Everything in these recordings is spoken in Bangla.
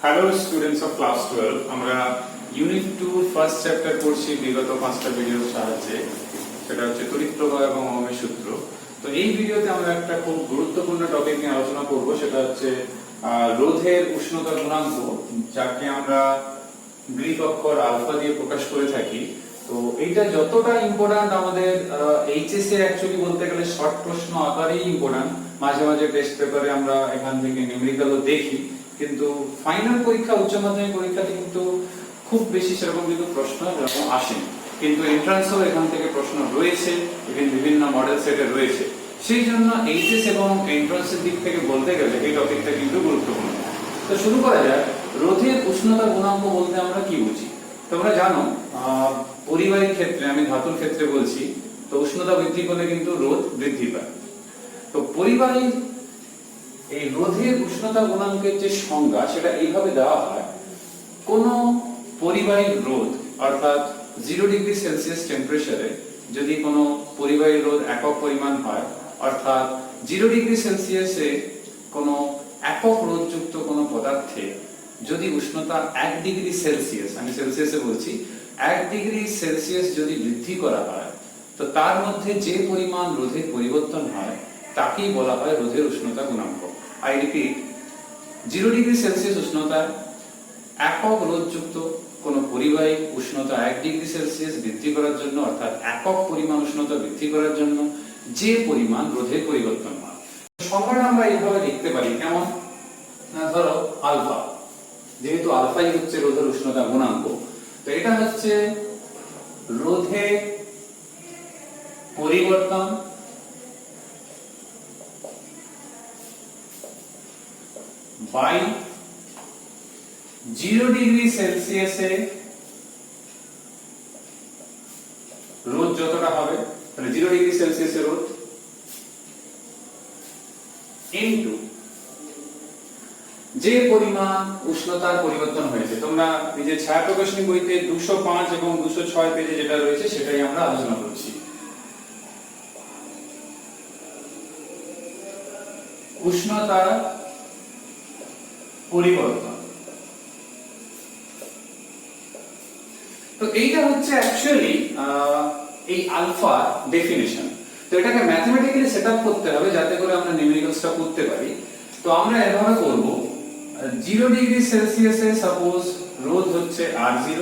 হ্যালো স্টুডেন্টস অফ ক্লাস 12, আমরা ইউনিট 2 ফার্স্ট চ্যাপ্টার পড়ছি বিগত 5টা ভিডিওর সাহায্যে। সেটা হচ্ছে তড়িৎ প্রবাহ এবং ওহমের সূত্র। তো এই ভিডিওতে আমরা একটা খুব গুরুত্বপূর্ণ টপিক নিয়ে আলোচনা করব, সেটা হচ্ছে রোধের উষ্ণতা গুণাঙ্ক, যাকে আমরা গ্রিক অক্ষর আলফা দিয়ে প্রকাশ করে থাকি। তো এইটা যতটা ইম্পর্ট্যান্ট আমাদের এইচএসসি অ্যাকচুয়ালি বলতে গেলে শর্ট প্রশ্ন আকারেই ইম্পর্ট্যান্ট, মাঝে মাঝে টেস্ট পেপারে আমরা এখান থেকে নিউমেরিক্যালও দেখি, কিন্তু ফাইনাল পরীক্ষা উচ্চ মাধ্যমিক পরীক্ষাতে কিন্তু খুব বেশি সেরকম কিন্তু প্রশ্ন এরকম আসেনি, কিন্তু এন্ট্রান্সও এখান থেকে প্রশ্ন রয়েছে, বিভিন্ন মডেল সেটে রয়েছে। সেই জন্য এইচএস এবং এন্ট্রান্সের দিক থেকে বলতে গেলে এই টপিকটা কিন্তু গুরুত্বপূর্ণ। তো শুরু করা যাক। রোধের উষ্ণতা গুণাঙ্ক বলতে আমরা কি বুঝি? তোমরা জানো পরিবাহীর ক্ষেত্রে, আমি ধাতুর ক্ষেত্রে বলছি, তো উষ্ণতা বৃদ্ধি করলে কিন্তু রোধ বৃদ্ধি পায়। তো পরিবাহীর এই রোধের উষ্ণতা গুণাঙ্কের যে সংজ্ঞা সেটা এইভাবে দেওয়া হয়: কোন পরিবাহীর রোধ অর্থাৎ 0 ডিগ্রি সেলসিয়াস টেম্পারেচারে যদি কোনো পরিবাহীর রোধ একক পরিমাণ হয়, অর্থাৎ 0 ডিগ্রি সেলসিয়াসে কোনো একক রোধযুক্ত কোনো পদার্থে যদি উষ্ণতা 1 ডিগ্রি সেলসিয়াস, আমি সেলসিয়াসে বলছি, 1 ডিগ্রি সেলসিয়াস যদি বৃদ্ধি করা হয়, তো তার মধ্যে যে পরিমাণ রোধের পরিবর্তন হয় তাকেই বলা হয় রোধের উষ্ণতা গুণাঙ্ক। I repeat, 0 ডিগ্রি সেলসিয়াস উষ্ণতায় একক রোধযুক্ত কোন পরিবাহী উষ্ণতা 1 ডিগ্রি সেলসিয়াস বৃদ্ধি করার জন্য, অর্থাৎ একক পরিমাণ উষ্ণতা বৃদ্ধি করার জন্য যে পরিমাণ রোধের পরিবর্তন হয়। সংজ্ঞাটা আমরা এইভাবে লিখতে পারি, কেমন না, ধরো আলফা, যেহেতু আলফাই হচ্ছে রোধের উষ্ণতা গুণাঙ্ক, তো এটা হচ্ছে রোধের পরিবর্তন বাই 0 ডিগ্রি সেলসিয়াসে রোধ যতটা হবে, তাহলে 0 ডিগ্রি সেলসিয়াসে রোধ ইনটু যে পরিমাণ উষ্ণতার পরিবর্তন হয়েছে। তোমরা নিজের ছায়া প্রকাশনী বইতে 205 এবং 206 পেজে যেটা রয়েছে সেটাই আমরা আলোচনা করছি। উষ্ণতার পরিবর্তন, তো এইটা হচ্ছে অ্যাকচুয়ালি এই আলফা ডেফিনিশন। তো এটাকে ম্যাথমেটিক্যালি সেটআপ করতে হবে যাতে করে আমরা নিউমেরিক্যালসটা করতে পারি। তো আমরা এভাবে করব, 0 ডিগ্রি সেলসিয়াসে সাপোজ রোধ হচ্ছে R0,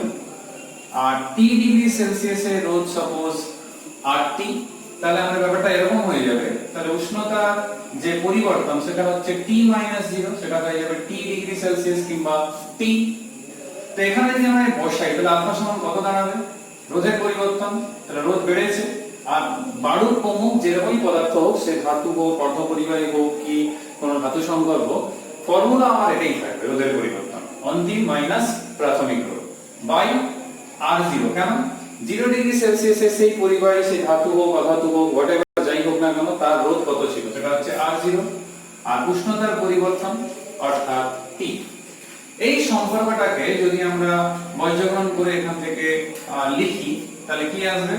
আর T ডিগ্রি সেলসিয়াসে রোধ সাপোজ RT। তাহলে আমাদের ব্যাপারটা এরকম হয়ে যাবে, তাহলে উষ্ণতার যে পরিবর্তন সেটা হচ্ছে T-0, সেটা হয়ে যাবে T ডিগ্রি সেলসিয়াস কিংবা T। তো এখানে যদি আমরা বসাই, তাহলে আলফা সমান কত দাঁড়াবে? রোধের পরিবর্তন, তাহলে রোধ বেড়েছে। আর বাড়ুর কমুক যেরকমই পদার্থ হোক, সে ধাতু হোক, অর্ধপরিবাহী হোক, কি কোনো ধাতু সংকর হোক, ফর্মুলা আমার এটাই থাকবে, রোধের পরিবর্তন অন্তিম মাইনাস প্রাথমিক রোধ বাই R0। কেন? 0 ডিগ্রি সেলসিয়াসে সেই পরিবাহী, সেই ধাতু হোক, অধাতু হোক, হোয়াটএভার যাই হোক না কেন, তার রোধ কত ছিল, সেটা হচ্ছে R0, আর উষ্ণতার পরিবর্তন অর্থাৎ T। এই সম্পর্কটাকে যদি আমরা বজ্রগ্রহণ করে এখান থেকে লিখি, তাহলে কি আসবে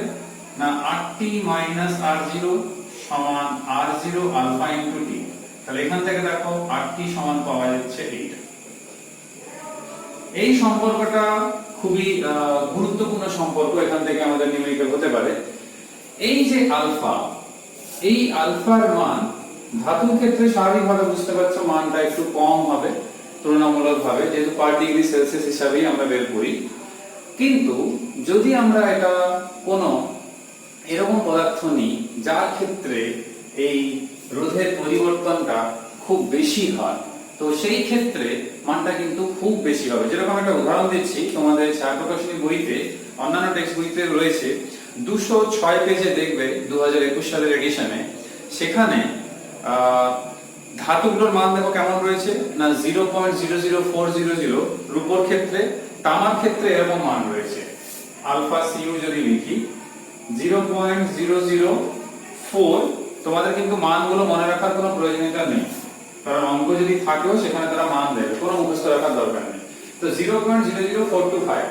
না, RT মাইনাস R0 সমান R0 আলফা ইনটু T। তাহলে এখান থেকে দেখো RT সমান পাওয়া যাচ্ছে এইটা। এই সম্পর্কটা খুবই গুরুত্বপূর্ণ সম্পর্ক, এখান থেকে আমাদের নিউমেরিক্যাল হতে পারে। এই যে আলফা, এই আলফার মান ধাতুর ক্ষেত্রে স্বাভাবিকভাবে বুঝতে পারছো মানটা একটু কম হবে তুলনামূলকভাবে, যেহেতু পার ডিগ্রি সেলসিয়াস হিসাবেই আমরা বের করি। কিন্তু যদি আমরা এটা কোনো এরকম পদার্থ নিই যার ক্ষেত্রে এই রোধের পরিবর্তনটা খুব বেশি হয়, তো সেই ক্ষেত্রে মানটা কিন্তু খুব বেশি হবে। যেরকম একটা উদাহরণ দিচ্ছি, তোমাদের ছায়া প্রকাশনী বইতে, অন্যান্য টেক্সট বইতে রয়েছে 206 পেজে দেখবে 2021 সালের এডিশনে, সেখানে ধাতুগুলোর মান দেখো কেমন রয়েছে না, 0.00400 রূপোর ক্ষেত্রে, তামার ক্ষেত্রে এরকম মান রয়েছে। আলফা সিউ যদি লিখি 0.004, তোমাদের কিন্তু মানগুলো মনে রাখার কোনো প্রয়োজনীয়তা নেই, কারণ অঙ্ক যদি থাকেও সেখানে তারা মান দেবে, কোনো মুখস্থ রাখার দরকার নেই। তো 0.00425,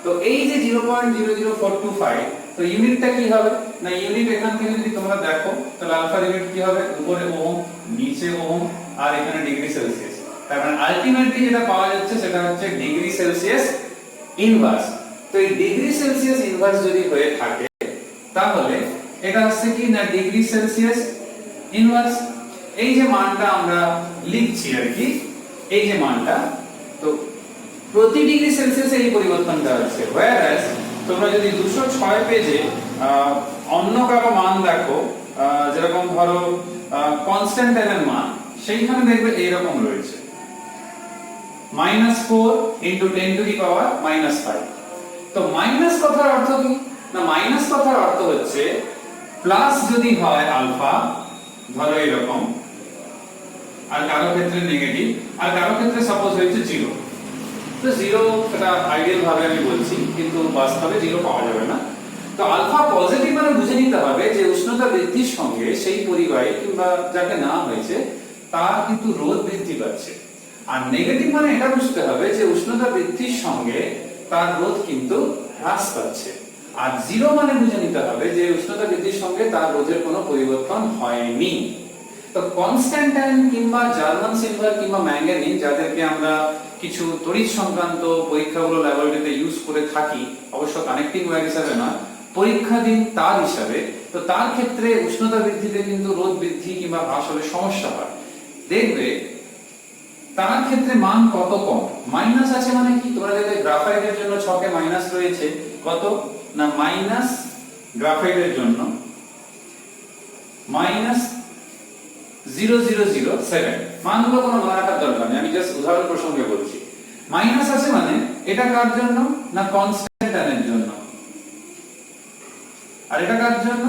তো এই যে 0.00425, তো ইউনিটটা কি হবে না, ইউনিট এখান থেকে যদি তোমরা দেখো, তাহলে আলফা ইউনিট কি হবে, উপরে ওহম, নিচে ওহম, আর এখানে ডিগ্রি সেলসিয়াস। তার মানে আলটিমেটলি যেটা পাওয়া যাচ্ছে সেটা হচ্ছে ডিগ্রি সেলসিয়াস ইনভার্স। তো এই ডিগ্রি সেলসিয়াস ইনভার্স যদি হয়ে থাকে তাহলে এটা হচ্ছে কি না ডিগ্রি সেলসিয়াস ইনভার্স। এই যে মানটা আমরা লিখছি আর কি, এই যে মানটা, তো প্রতি ডিগ্রি সেলসিয়াসে এই পরিবর্তনটা হচ্ছে। whereas তোমরা যদি 206 পেজে অন্য কারো মান দেখো, যেরকম ধরো কনস্ট্যান্ট এর মান, সেইখানে দেখবে এইরকম রয়েছে -4 × 10⁻⁻5। তো মাইনাস কথার অর্থ কি না, মাইনাস কথার অর্থ হচ্ছে প্লাস যদি হয় আলফা, ধরো এরকম, আর কারো ক্ষেত্রে নেগেটিভ, আর কারো ক্ষেত্রে সাপোজ হয়েছে 0। তো 0 এটা আইডিয়াল ভাবে আমি বলছি, কিন্তু বাস্তবে 0 পাওয়া যাবে না। তো আলফা পজিটিভ মানে বুঝে নিতে হবে যে উষ্ণতা বৃদ্ধির সঙ্গে সেই পরিবাহী কিংবা যাকে না হয়েছে তার কিন্তু রোধ বৃদ্ধি পাচ্ছে। আর নেগেটিভ মানে এটা বুঝতে হবে যে উষ্ণতা বৃদ্ধির সঙ্গে তার রোধ কিন্তু হ্রাস পাচ্ছে। আর 0 মানে বুঝে নিতে হবে যে উষ্ণতা বৃদ্ধির সঙ্গে তার রোধের কোনো পরিবর্তন হয়নি। তো কনস্ট্যান্টাইন কিংবা জার্মান সিলভার কিংবা ম্যাঙ্গানিজ, যাদেরকে আমরা কিছু তড়িৎ সংক্রান্ত পরীক্ষাগুলো ল্যাবরেটরিতে ইউজ করে থাকি, অবশ্য কানেক্টিং ওয়্যার হিসাবে নয়, পরীক্ষাধীন তার হিসাবে, তো তার ক্ষেত্রে উষ্ণতা বৃদ্ধিতে কিন্তু রোধ বৃদ্ধি কিংবা হ্রাস হলে সমস্যা হয়। দেখবে তার ক্ষেত্রে মান কত কম, মাইনাস আছে মানে কি, তোমরা দেখবে গ্রাফাইটের জন্য ছকে মাইনাস রয়েছে কত না, মাইনাস গ্রাফাইটের জন্য -0007। মানগুলো কোনো মনে রাখার দরকার নেই, আমি জাস্ট উদাহরণ প্রসঙ্গে বলছি। মাইনাস আছে মানে এটা কার জন্য না, কনস্ট্যান্টাইনের জন্য, আর এটা কার জন্য,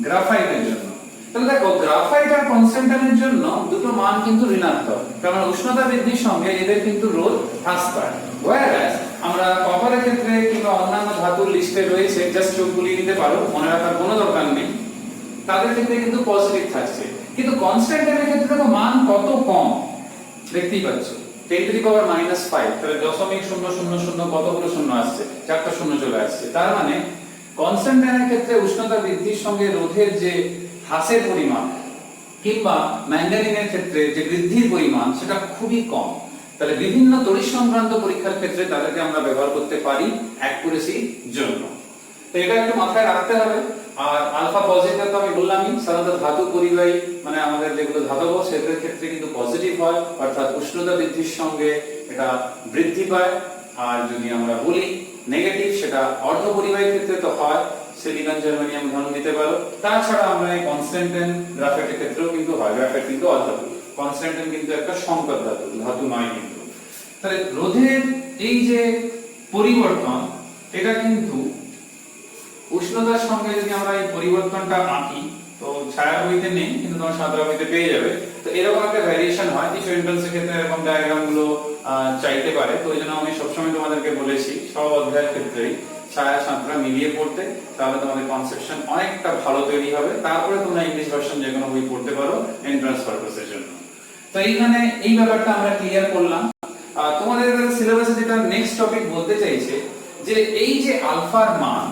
গ্রাফাইটের জন্য। তাহলে দেখো গ্রাফাইট আর কনস্ট্যান্টাইনের জন্য দুটো মান কিন্তু ঋণাত্মক, কারণ উষ্ণতা বৃদ্ধির সঙ্গে এদের কিন্তু রোধ হ্রাস পায়। whereas আমরা কপারের ক্ষেত্রে কিংবা অন্যান্য ধাতুর লিস্টে রয়েছে, জাস্ট চোখ বুলিয়ে নিতে পারো, মনে রাখার কোনো দরকার নেই, তাদের ক্ষেত্রে কিন্তু পজিটিভ থাকছে। কিন্তু কনস্ট্যান্টাইনের ক্ষেত্রে দেখো মান কত কম, দেখতেই পাচ্ছ 10⁻⁻5, তাহলে 0.000 কতগুলো শূন্য আসছে, 4টা শূন্য চলে আসছে। তার মানে কনস্ট্যান্টাইনের ক্ষেত্রে উষ্ণতা বৃদ্ধির সঙ্গে রোধের যে হ্রাসের পরিমাণ কিংবা ম্যাঙ্গানিনের ক্ষেত্রে যে বৃদ্ধির পরিমাণ সেটা খুবই কম। তাহলে বিভিন্ন তড়িৎ সংক্রান্ত পরীক্ষার ক্ষেত্রে তাদেরকে আমরা ব্যবহার করতে পারি অ্যাকুরেসির জন্য। তো এটা একটু মাথায় রাখতে হবে। আর আলফা পজিটিভ তো আমি বললামই, সাধারণত ধাতু পরিবাহী মানে আমাদের যেগুলো ধাতব সেগুলোর ক্ষেত্রে কিন্তু পজিটিভ হয়, অর্থাৎ উষ্ণতা বৃদ্ধির সঙ্গে এটা বৃদ্ধি পায়। আর যদি আমরা বলি নেগেটিভ, সেটা অর্ধ পরিবাহীর ক্ষেত্রে তো হয়, সিলিকন জার্মানিয়াম ধরন নিতে পারো। তাছাড়া আমরা এই কনস্ট্যান্টাইন গ্রাফাইটের ক্ষেত্রেও কিন্তু হয়, গ্রাফাইট কিন্তু অধাতু, কনস্ট্যান্টাইন কিন্তু একটা সংকর ধাতু, ধাতু নয় কিন্তু। তাহলে রোধের এই যে পরিবর্তন, এটা কিন্তু উষ্ণতার সঙ্গে যদি আমরা এই পরিবর্তনটা আঁকি, তো ছায়া বইতে নেই কিন্তু তোমরা সাদা বইতে পেয়ে যাবে। তো এরকম একটা ভ্যারিয়েশন হয়, কিছু এন্ট্রান্সের ক্ষেত্রে এরকম ডায়াগ্রাম গুলো চাইতে পারে। তো এইজন্য আমি সবসময় তোমাদেরকে বলেছি সব অধ্যায়ের ক্ষেত্রেই ছায়া সাঁতরা মিলিয়ে পড়তে, তাহলে তোমাদের কনসেপশন অনেকটা ভালো তৈরি হবে। তারপরে তোমরা ইংলিশ ভার্সন যে কোনো বই পড়তে পারো এন্ট্রান্স পারপাসের জন্য। তো এইখানে এই ব্যাপারটা আমরা ক্লিয়ার করলাম। তোমাদের সিলেবাসে যেটা নেক্সট টপিক বলতে চাইছে যে এই যে আলফার মান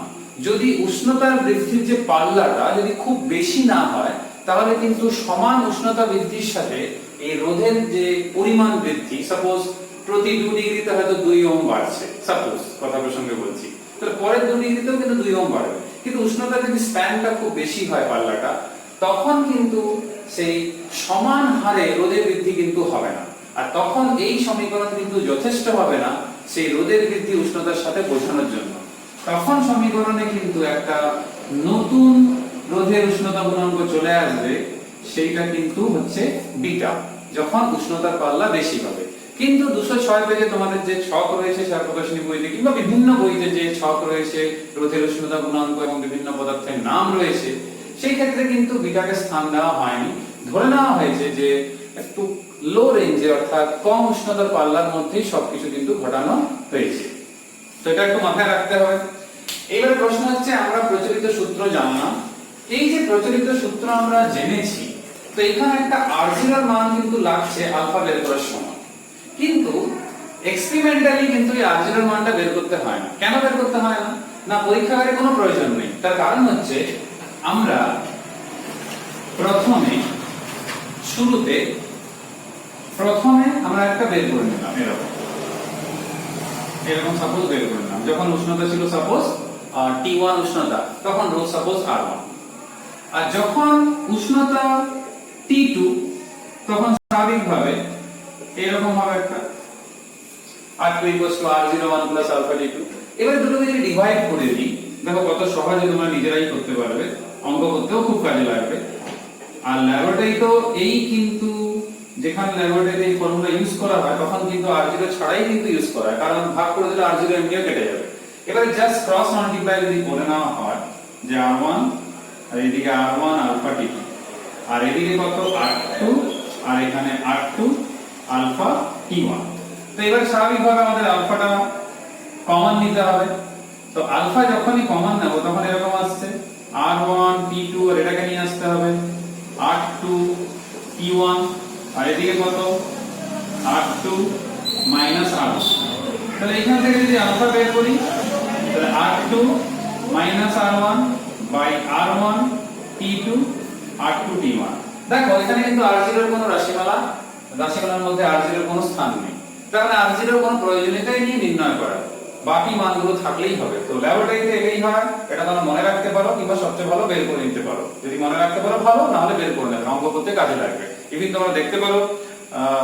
যদি উষ্ণতার বৃদ্ধির যে পাল্লাটা যদি খুব বেশি না হয়, তাহলে কিন্তু সমান উষ্ণতা বৃদ্ধির সাথে এই রোধের যে পরিমাণ বৃদ্ধি, সাপোজ প্রতি 2 ডিগ্রিতে হয়তো 2 ওহম বাড়ছে, সাপোজ কথা প্রসঙ্গে বলছি, তাহলে পরের 2 ডিগ্রিতেও কিন্তু 2 ওহম বাড়বে। কিন্তু উষ্ণতা যদি স্প্যানটা খুব বেশি হয় পাল্লাটা, তখন কিন্তু সেই সমান হারে রোধের বৃদ্ধি কিন্তু হবে না। আর তখন এই সমীকরণ কিন্তু যথেষ্ট হবে না সেই রোধের বৃদ্ধি উষ্ণতার সাথে বোঝানোর জন্য। তখন সমীকরণে কিন্তু একটা নতুন রোধের উষ্ণতা গুণাঙ্ক চলে আসবে, সেইটা কিন্তু হচ্ছে বিটা, যখন উষ্ণতার পাল্লা বেশি হবে। কিন্তু 206 পেজে তোমাদের যে ছক রয়েছে সার প্রকাশনী বইতে কিংবা বিভিন্ন বইতে যে ছক রয়েছে রোধের উষ্ণতা গুণাঙ্ক এবং বিভিন্ন পদার্থের নাম রয়েছে, সেই ক্ষেত্রে কিন্তু বিটাকে স্থান দেওয়া হয়নি। ধরে নেওয়া হয়েছে যে একটু লো রেঞ্জে অর্থাৎ কম উষ্ণতার পাল্লার মধ্যেই সবকিছু কিন্তু ঘটানো হয়েছে। তো এটা একটু মাথায় রাখতে হবে। এবার প্রশ্ন হচ্ছে আমরা প্রচলিত সূত্র জানলাম, এই যে প্রচলিত সূত্র আমরা জেনেছি, তো এখানে একটা R0 এর মান কিন্তু লাগছে আলফা বের করার সময়, কিন্তু এক্সপেরিমেন্টালি কিন্তু এই R0 এর মানটা বের করতে হয় না। কেন বের করতে হয় না? না পরীক্ষাগারে কোনো প্রয়োজন নেই। তার কারণ হচ্ছে আমরা প্রথমে শুরুতে প্রথমে আমরা একটা বের করে নিলাম, এরকম সাপোজ বের করে নিলাম। যখন উষ্ণতা ছিল সাপোজ T1 উষ্ণতা, তখন রো সাপোজ R1। আর যখন উষ্ণতা T2, তখন স্বাভাবিকভাবে এরকম হবে একটা R2 R01 plus alpha T2। এবারে দুটোকে যদি ডিভাইড করে দিই, দেখো কত সহজে তোমরা নিজেরাই করতে পারবে, অঙ্ক করতেও খুব কাজে লাগবে। আর ল্যাবরেটরি তো এই কিন্তু যেখানে ল্যাবরেটরি এই ফর্মুলা ইউজ করা হয়, তখন কিন্তু R0 ছাড়াই কিন্তু ইউজ করা হয়, কারণ ভাগ করে দিলে R0 এমনিও কেটে যাবে। এবারে জাস্ট ক্রস মাল্টিপ্লাই যদি করে নেওয়া হয় যে R1 আর এদিকে R1 আলফা T2, আর এদিকে কত R2 আর এখানে R2 আলফা T1। তো এবার স্বাভাবিকভাবে আমাদের আলফাটা কমন নিতে হবে। তো আলফা যখনই কমন নেব তখন এরকম আসছে R1 T2, আর এটাকে নিয়ে আসতে হবে R2 T1, আর এদিকে কত R2 মাইনাস R1। তাহলে এখান থেকে যদি আলফা বের করি, তাহলে R2 minus R1 by R1 T2 R2 T1। দেখো এখানে কিন্তু R0 এর কোনো রাশিমালার মধ্যে R0 এর কোনো স্থান নেই, তার মানে R0 এর কোনো প্রয়োজনীয়তাই নেই নির্ণয় করা, বাকি মানগুলো থাকলেই হবে। তো ল্যাবরেটরিতে এটাই হয়, এটা তোমরা মনে রাখতে পারো, কিংবা সবচেয়ে ভালো বের করে নিতে পারো। যদি মনে রাখতে পারো ভালো, না হলে বের করে নেবে, অঙ্ক করতে কাজে লাগবে। ইভেন তোমরা দেখতে পারো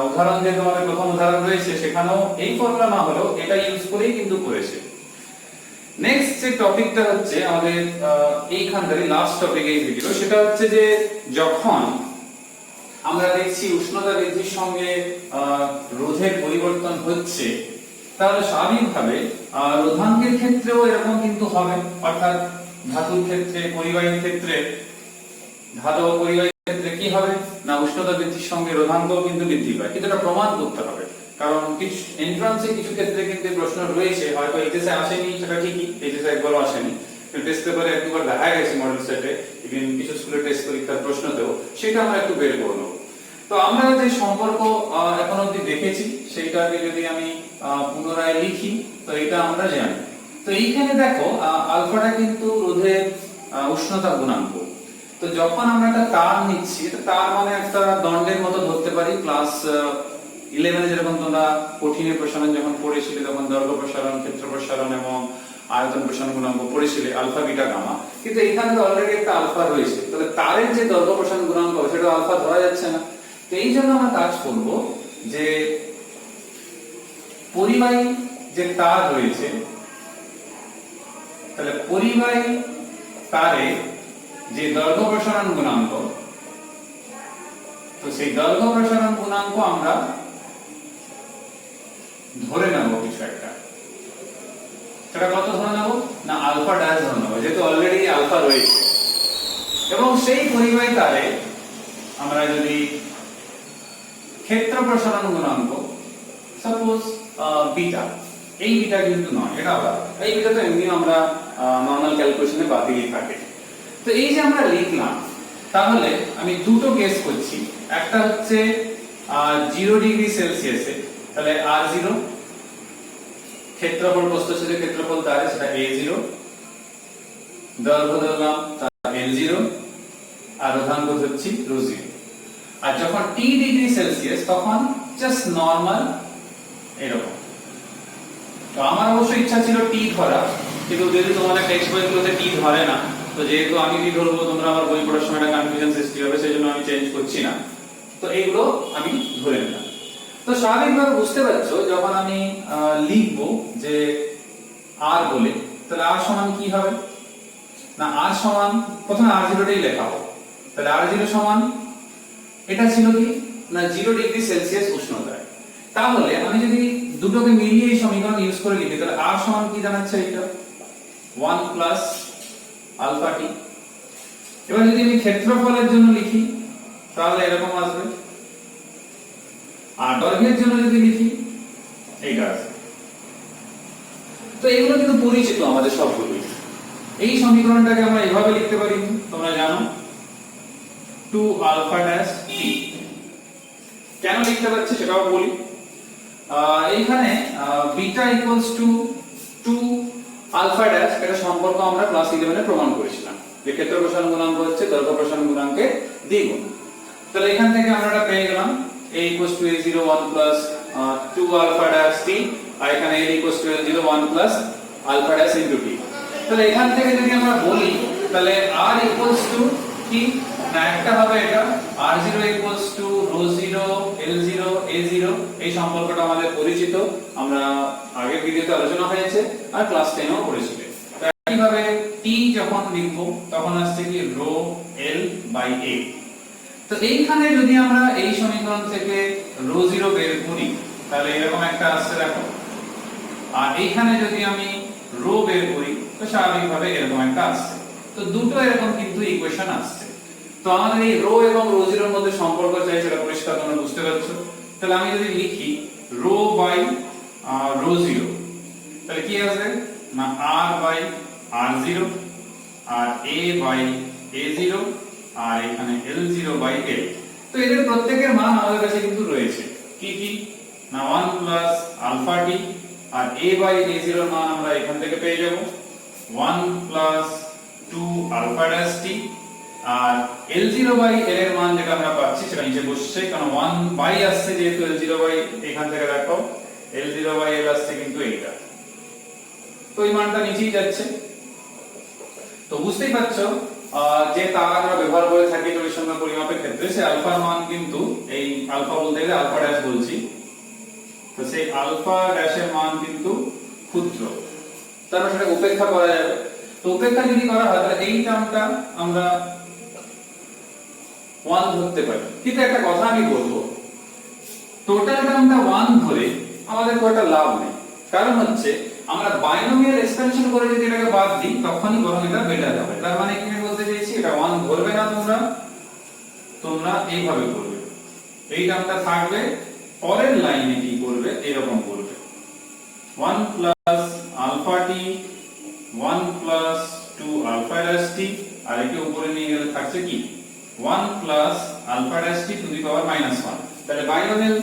উদাহরণ যে তোমাদের প্রথম উদাহরণ রয়েছে, সেখানেও এই ফর্মুলা না হলেও এটা ইউজ করেই কিন্তু করেছে। নেক্সট যে টপিকটা হচ্ছে আমাদের এইখানকারই লাস্ট টপিক এই ভিডিও, সেটা হচ্ছে যে যখন আমরা দেখছি উষ্ণতা বৃদ্ধির সঙ্গে রোধের পরিবর্তন হচ্ছে, তাহলে স্বাভাবিকভাবে রোধাঙ্কের ক্ষেত্রেও এরকম কিন্তু হবে। অর্থাৎ ধাতুর ক্ষেত্রে, পরিবাহীর ক্ষেত্রে, ধাতব পরিবাহীর ক্ষেত্রে কি হবে না, উষ্ণতা বৃদ্ধির সঙ্গে রোধাঙ্কও কিন্তু বৃদ্ধি পায়। কিন্তু এটা প্রমাণ করতে হবে, কারণ কিছু এন্ট্রান্সে কিছু ক্ষেত্রে কিন্তু প্রশ্ন রয়েছে, হয়তো এইচএসে আসেনি, সেটা ঠিকই, এইচএসে একবারও আসেনি, টেস্ট পেপারে একবার দেখা গেছে মডেল সেটে, ইভেন কিছু স্কুলের টেস্ট পরীক্ষার প্রশ্নতেও, সেটা আমরা একটু বের করব। তো আমরা যে সম্পর্ক এখন অবধি দেখেছি, সেইটাকে যদি আমি পুনরায় লিখি, তো এটা আমরা জানি। তো এইখানে দেখো আলফাটা কিন্তু রোধের উষ্ণতা গুণাঙ্ক। তো যখন আমরা একটা তার নিচ্ছি, এটা তার মানে একটা দণ্ডের মতো ধরতে পারি। ক্লাস 11 এ যেরকম তোমরা কঠিনের প্রসারণ যখন পড়েছিলে, তখন দৈর্ঘ্য প্রসারণ, ক্ষেত্র প্রসারণ এবং আয়তন প্রসারণ গুণাঙ্ক পড়েছিলে, আলফা বিটা গামা। কিন্তু এখানে তো অলরেডি একটা আলফা রয়েছে, তাহলে তারের যে দৈর্ঘ্য প্রসারণ গুণাঙ্ক সেটা আলফা ধরা যাচ্ছে না। তো এই জন্য আমরা কাজ করব যে পরিবাহী যে তার রয়েছে, তাহলে পরিবাহী তারে যে দৈর্ঘ্য প্রসারণ গুণাঙ্ক, তো সেই দৈর্ঘ্য প্রসারণ গুণাঙ্ক আমরা ধরে নেব কিছু একটা। সেটা কত ধরে নেব না, আলফা ড্যাশ ধরে নেব, যেহেতু অলরেডি আলফা রয়েছে। এবং সেই পরিবাহী তারে আমরা যদি ক্ষেত্র প্রসারণ গুণাঙ্ক সাপোজ বিটা, এই বিটা কিন্তু নয়, এটা আলাদা, এই বিটা তো এমনি আমরা নরমাল ক্যালকুলেশনে বাতিলই থাকে। তো এই যে আমরা লিখলাম, তাহলে আমি দুটো কেস করছি। একটা হচ্ছে 0 ডিগ্রি সেলসিয়াসে, তাহলে R0 ক্ষেত্রফল প্রস্থচ্ছেদের ক্ষেত্রফল তারে, সেটা A0, দৈর্ঘ্য ধরলাম তার L0, আর রোধাঙ্ক ধরছি ρ0। আর যখন T ডিগ্রি সেলসিয়াস, তখন জাস্ট নরমাল এরকম। তো আমার অবশ্য ইচ্ছা ছিল T ধরা, কিন্তু যেহেতু তোমাদের টেক্সট বইগুলোতে T ধরে না, তো যেহেতু আমি T ধরবো, তোমরা আমার বই পড়ার সময় একটা কনফিউশন সৃষ্টি হবে, সেই জন্য আমি চেঞ্জ করছি না। তো এইগুলো আমি ধরে নিলাম। তো স্বাভাবিকভাবে বুঝতে পারছো, যখন আমি লিখবো যে R বলে, তাহলে R সমান কি হবে না, R সমান প্রথমে R0 টাই লেখা হবে। তাহলে R0 সমান এটা ছিল কি না 0 ডিগ্রি সেলসিয়াস উষ্ণতায়। তাহলে আমি যদি দুটোকে মিলিয়ে এই সমীকরণ ইউজ করে লিখি, তাহলে R সমান কি জানাচ্ছে, এটা 1 প্লাস আলফা টি। এবার যদি আমি ক্ষেত্রফলের জন্য লিখি, তাহলে এরকম আসবে। আর দৈর্ঘ্যের জন্য যদি লিখি, এইটা আসবে। তো এগুলো কিন্তু পরিচিত আমাদের সবগুলোই। এই সমীকরণটাকে আমরা এভাবে লিখতে পারি, তোমরা জানো 2 আলফা ড্যাশ টি। কেন লিখতে পারছি সেটাও বলি। এইখানে beta equals to 2 alpha dash, এটা সম্পর্ক আমরা ক্লাস 11 এ প্রমাণ করেছিলাম, যে ক্ষেত্র প্রসারণ গুণাঙ্ক হচ্ছে দৈর্ঘ্য প্রসারণ গুণাঙ্কের দ্বিগুণ। তাহলে এখান থেকে আমরা এটা পেয়ে গেলাম a equals to a0 1 plus 2 alpha dash t আর এখানে l equals to l0 1 plus alpha dash into t। তাহলে এখান থেকে যদি আমরা বলি তাহলে r equals to কি না একটা হবে এটা r0 equals to ρ0 l0 a0 এই সম্পর্কটা আমাদের পরিচিত, আমরা আগের ভিডিওতে আলোচনা হয়েছে আর ক্লাস 10 এও পড়েছিল। এইভাবে t যখন লিখব তখন আসছে কি রো l বাই a। তো এইখানে যদি আমরা এই সমীকরণ থেকে ρ0 বের করি তাহলে এরকম একটা আসছে দেখো, আর এইখানে যদি আমি রো বের করি তো স্বাভাবিকভাবে এরকম একটা আসছে। তো দুটো এরকম কিন্তু ইকুয়েশন আসছে। তো আমাদের এই রো এবং ρ0 এর মধ্যে সম্পর্ক চাই, সেটা পরিষ্কার তোমরা বুঝতে পারছো। তাহলে আমি যদি লিখি রো বাই ρ0 তাহলে কি আসবে না r বাই r0 আর a বাই a0 আর এখানে l0 বাই l। তো এদের প্রত্যেকের মান আমাদের কাছে কিন্তু রয়েছে কি কি না 1 প্লাস আলফা t আর a বাই a0 এর মান আমরা এখান থেকে পেয়ে যাব 1 প্লাস 2 আলফা ড্যাশ t আর l0 বাই l এর মান যেটা আমরা পাচ্ছি সেটা নিচে বসছে, কারণ 1 বাই আসছে যেহেতু l0 বাই এখান থেকে দেখো l0 বাই l আসছে কিন্তু এইটা, তো এই মানটা নিচেই যাচ্ছে। তো বুঝতেই পারছো যে তার আমরা ব্যবহার করে থাকি তড়িৎ সংখ্যা পরিমাপের ক্ষেত্রে সে আলফার মান কিন্তু এই আলফা বলতে গেলে আলফা ড্যাশ বলছি, তো সেই আলফা ড্যাশের মান কিন্তু ক্ষুদ্র, তারপর সেটা উপেক্ষা করা যাবে। তো উপেক্ষা যদি করা হয় তাহলে এই টার্মটা আমরা 1 ধরতে পারি, কিন্তু একটা কথা আমি বলবো টোটাল টার্মটা 1 ধরে আমাদের কোটা লাভ নেই, কারণ হচ্ছে আমরা বাইনোমিয়াল এক্সপেনশন করে যদি এটাকে বাদ দিই তখনই বরং এটা বেটার হবে। তার মানে কি আমি বলতে চাইছি এটা 1 ধরবে না, তোমরা এইভাবে করবে, এই টার্মটা থাকবে, পরের লাইনে কি করবে এরকম করবে 1 plus alpha t 1 plus 2 alpha dash t আর একে উপরে নিয়ে গেলে থাকছে কি 1 plus alpha dash t to the power -1। তাহলে বাইনোমিয়াল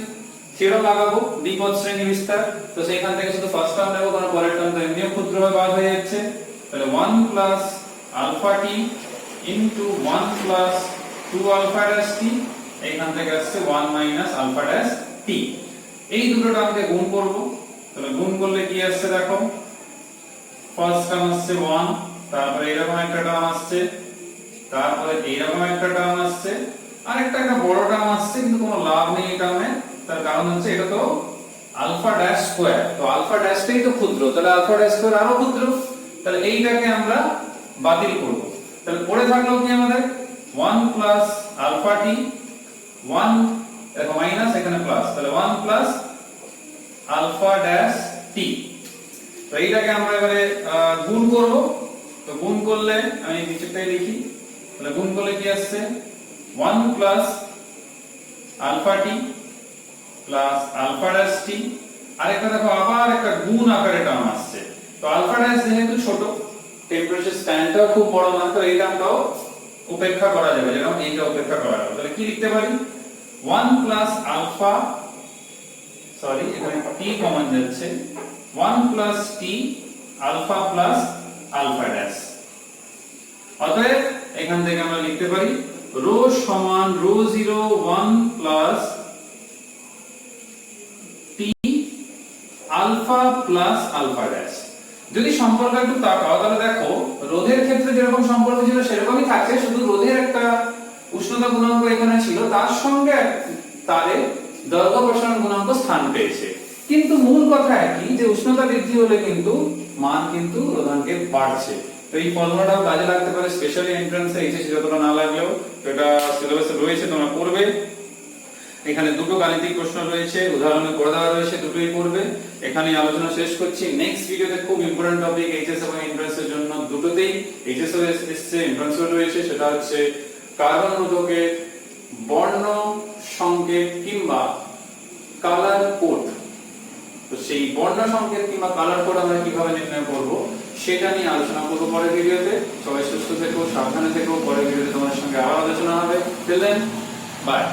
থিওরেম লাগাবো দ্বিপদ শ্রেণী বিস্তার, তো সেখান থেকে শুধু ফার্স্ট টার্ম নেব কারণ পরের টার্ম তো এমনিও ক্ষুদ্রভাবে বাদ হয়ে যাচ্ছে। তাহলে 1 plus alpha t into 1 plus 2 alpha dash t এখান থেকে আসছে 1 মাইনাস আলফা ড্যাশ t। এই দুটো টার্মকে গুণ করব, তাহলে গুণ করলে কি আসছে দেখো ফার্স্ট টার্ম আসছে 1, তারপরে এরকম একটা টার্ম আসছে, তারপরে এইরকম একটা টার্ম আসছে, আর একটা বড় টার্ম আসছে কিন্তু কোনো লাভ নেই এই টার্মে, তার কারণ হচ্ছে এটা তো আলফা ড্যাশ স্কয়ার, তো আলফা ড্যাশটাই তো ক্ষুদ্র, তাহলে আলফা ড্যাশ স্কয়ার আরো ক্ষুদ্র, তাহলে এইটাকে আমরা বাতিল করব। তাহলে পড়ে থাকলো কি আমাদের 1 প্লাস আলফা t 1 দেখো মাইনাস এখানে প্লাস, তাহলে 1 প্লাস আলফা ড্যাশ t। তো এইটাকে আমরা এবারে গুণ করব, তো গুণ করলে আমি নিচেটাই লিখি, তাহলে গুণ করলে কি আসছে 1 plus alpha t plus alpha dash t, আরেকটা দেখো আবার একটা গুণ আকারে টার্ম আসছে, তো আলফা ড্যাশ যেহেতু ছোট টেম্পারেচার স্ট্যান্ডটাও খুব বড় না, তো এই টার্মটাও উপেক্ষা করা যাবে, যেরকম এইটা উপেক্ষা করা যাবে। তাহলে কি লিখতে পারি 1 প্লাস আলফা, সরি এখানে t কমন যাচ্ছে, 1 plus t alpha plus alpha dash. অতএব এখান থেকে আমরা লিখতে পারি রো সমান ρ0 1 plus t alpha plus alpha dash. যদি সম্পর্ক একটু তাকাও তাহলে দেখো রোধের ক্ষেত্রে যেরকম সম্পর্ক ছিল সেরকমই থাকছে, শুধু রোধের একটা উষ্ণতা গুণাঙ্ক এখানে ছিল, তার সঙ্গে তারে দৈর্ঘ্য প্রসারণ গুণাঙ্ক স্থান পেয়েছে, কিন্তু মূল কথা একই যে উষ্ণতা বৃদ্ধি হলে কিন্তু মান কিন্তু রোধাঙ্কের বাড়ছে। তো এই ফর্মুলাটাও কাজে লাগতে পারে স্পেশালি এন্ট্রান্সে, এইচএসসি যতটা না লাগলেও এটা সিলেবাসে রয়েছে, তোমরা পড়বে। এখানে দুটো গাণিতিক প্রশ্ন রয়েছে, উদাহরণে করে দেওয়া রয়েছে, দুটোই পড়বে। এখানে আলোচনা শেষ করছি। নেক্সট ভিডিওতে খুব ইম্পর্টেন্ট টপিক এইচএস এবং এন্ট্রান্সের জন্য দুটোতেই, এইচএস এর এসছে এন্ট্রান্সও রয়েছে, সেটা হচ্ছে কার্বন রোধকের বর্ণ সংকেত কিংবা কালার কোড। তো সেই বর্ণ সংকেত কিংবা কালার কোড আমরা কিভাবে নির্ণয় করব সেটা নিয়ে আলোচনা করব পরের ভিডিওতে। সবাই সুস্থ থেকো, সাবধানে থেকো, পরের ভিডিওতে তোমাদের সঙ্গে আবার আলোচনা হবে। Till then by.